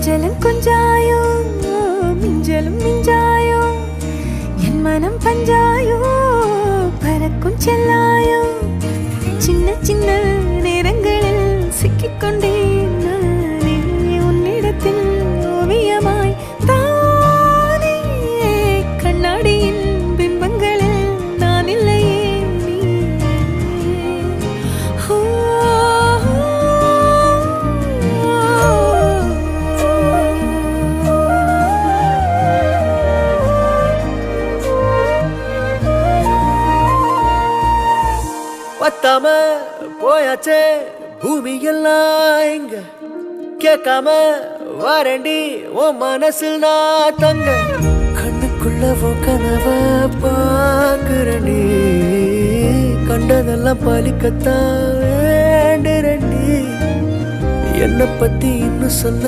கொஞ்சலும் கொஞ்சாயோ மிஞ்சலும் மிஞ்சாயோ என் மனம் பஞ்சாயோ பறக்கும் செல்லாயோ சின்ன சின்ன நேரங்களில் சிக்கிக்கொண்டேன் நானே உன்னிடத்தில் ஓவியமாய் தானே கண்ணாடியின் பிம்பங்களில் நான் இல்லையே நீ பத்தாம போயாச்சே பூமி எல்லாம் இங்க கேட்காம வாரண்டி உன் மனசில் நான் தங்க கண்ணுக்குள்ள உன் கனவ பாக்குறண்டி கண்டதெல்லாம் பலிக்கத்தான் வேண்டுறண்டி என்னை பத்தி இன்னும் சொல்ல